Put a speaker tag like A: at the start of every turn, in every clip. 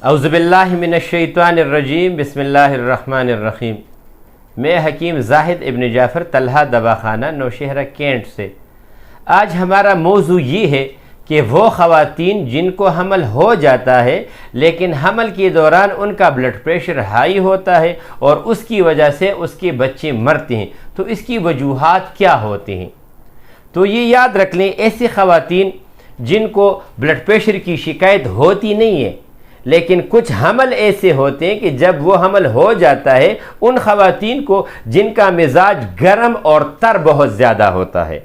A: औज़ुबिल्लाहि मिनश्शैतानिर्रजीम बिस्मिल्लाहिर्रहमानिर्रहीम। मैं हकीम जाहिद इब्न जाफ़र तलहा दवाखाना नौशहरा कैंट से। आज हमारा मौजू ये है कि वो ख़वातीन जिनको हमल हो जाता है लेकिन हमल के दौरान उनका ब्लड प्रेशर हाई होता है और उसकी वजह से उसके बच्चे मरते हैं, तो इसकी वजूहात क्या होती हैं। तो ये याद रख लें, ऐसी ख़वातीन जिनको ब्लड प्रेशर की शिकायत होती नहीं है लेकिन कुछ हमल ऐसे होते हैं कि जब वो हमल हो जाता है उन ख़वातीन को जिनका मिजाज गर्म और तर बहुत ज़्यादा होता है,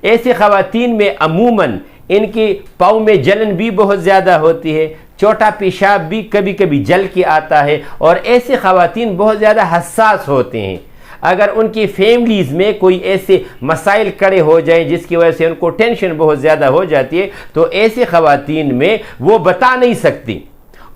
A: ऐसी ख़वातीन में अमूमन इनकी पाँव में जलन भी बहुत ज़्यादा होती है, छोटा पेशाब भी कभी कभी जल के आता है और ऐसे ख़वातीन बहुत ज़्यादा हसास होते हैं। अगर उनकी फैमिलीज़ में कोई ऐसे मसाइल खड़े हो जाए जिसकी वजह से उनको टेंशन बहुत ज़्यादा हो जाती है, तो ऐसे ख़वातीन में वो बता नहीं सकती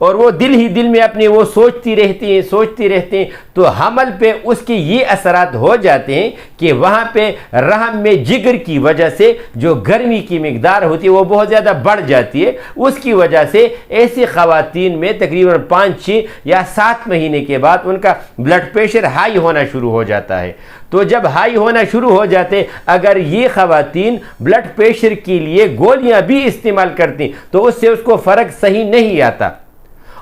A: और वो दिल ही दिल में अपने वो सोचती रहती हैं, तो हमल पे उसके ये असरात हो जाते हैं कि वहाँ पे रहम में जिगर की वजह से जो गर्मी की मिकदार होती है वो बहुत ज़्यादा बढ़ जाती है। उसकी वजह से ऐसी ख़वातीन में तकरीबन 5, 6 या 7 महीने के बाद उनका ब्लड प्रेशर हाई होना शुरू हो जाता है। तो जब हाई होना शुरू हो जाते, अगर ये ख़वातीन ब्लड प्रेशर के लिए गोलियाँ भी इस्तेमाल करती तो उससे उसको फ़र्क सही नहीं आता।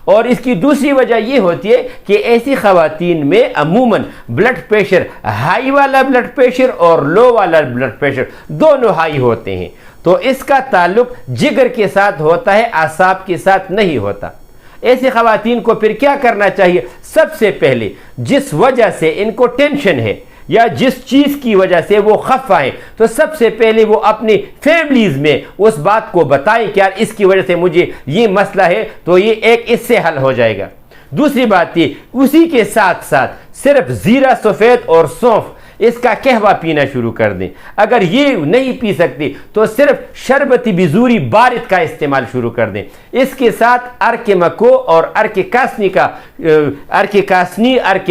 A: और इसकी दूसरी वजह यह होती है कि ऐसी ख़वातीन में अमूमन ब्लड प्रेशर, हाई वाला ब्लड प्रेशर और लो वाला ब्लड प्रेशर दोनों हाई होते हैं, तो इसका ताल्लुक जिगर के साथ होता है, आसाब के साथ नहीं होता। ऐसी ख़वातीन को फिर क्या करना चाहिए? सबसे पहले जिस वजह से इनको टेंशन है या जिस चीज़ की वजह से वो खफा है, तो सबसे पहले वो अपनी फैमिलीज़ में उस बात को बताएं कि यार इसकी वजह से मुझे ये मसला है, तो ये एक इससे हल हो जाएगा। दूसरी बात ये, उसी के साथ साथ सिर्फ ज़ीरा सफ़ेद और सौंफ इसका कहवा पीना शुरू कर दें। अगर ये नहीं पी सकती तो सिर्फ शरबती बिजूरी बारिद का इस्तेमाल शुरू कर दें। इसके साथ अर्क मक्को और अर्क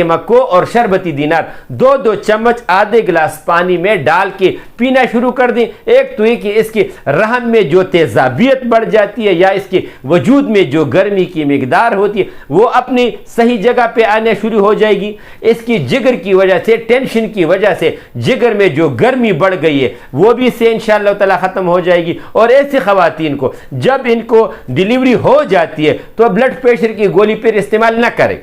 A: मक्को और शरबती दिनार 2-2 चम्मच आधे गिलास पानी में डाल के पीना शुरू कर दें। एक तो ये कि इसके रहम में जो तेजाबियत बढ़ जाती है या इसके वजूद में जो गर्मी की मिकदार होती है वो अपनी सही जगह पे आने शुरू हो जाएगी। इसकी जिगर की वजह से, टेंशन की वजह से जिगर में जो गर्मी बढ़ गई है वो भी से इंशाअल्लाह ताला खत्म हो जाएगी। और ऐसी ख़वातीन को जब इनको डिलीवरी हो जाती है तो ब्लड प्रेशर की गोली फिर इस्तेमाल न करें।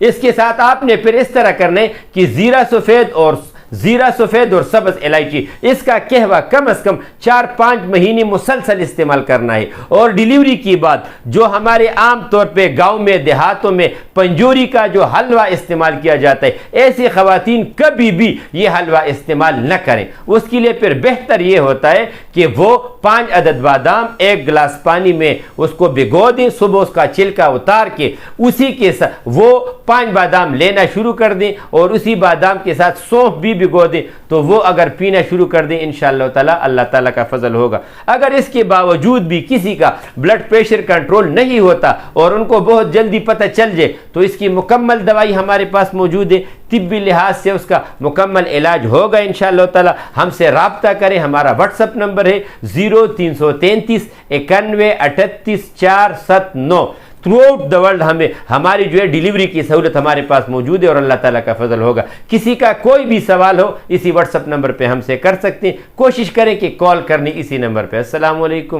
A: इसके साथ आपने फिर इस तरह करने कि ज़ीरा सफ़ेद और सब्ज़ इलायची इसका कहवा कम से कम 4-5 महीने मुसलसल इस्तेमाल करना है। और डिलीवरी के बाद जो हमारे आम तौर पे गांव में, देहातों में पंजोरी का जो हलवा इस्तेमाल किया जाता है, ऐसी ख़वातीन कभी भी ये हलवा इस्तेमाल न करें। उसके लिए फिर बेहतर ये होता है कि वो 5 अदद बादाम 1 गिलास पानी में उसको भिगो दें, सुबह उसका छिलका उतार के उसी के साथ वो 5 बादाम लेना शुरू कर दें और उसी बादाम के साथ सौंफ भी भिगो दें, तो वो अगर पीना शुरू कर दें इंशाअल्लाह ताला अल्लाह ताला का फजल होगा। अगर इसके बावजूद भी किसी का ब्लड प्रेशर कंट्रोल नहीं होता और उनको बहुत जल्दी पता चल जाए तो इसकी मुकम्मल दवाई हमारे पास मौजूद है, तिब्बी लिहाज से उसका मुकम्मल इलाज होगा इंशाअल्लाह ताला। हमसे राब्ता करें, हमारा व्हाट्सअप नंबर है 0333 91 38 479। थ्रू आउट द वर्ल्ड हमारी जो है डिलीवरी की सहूलत हमारे पास मौजूद है और अल्लाह ताला का फजल होगा। किसी का कोई भी सवाल हो इसी व्हाट्सअप नंबर पे हमसे कर सकते हैं। कोशिश करें कि कॉल करनी इसी नंबर पे। अस्सलाम वालेकुम।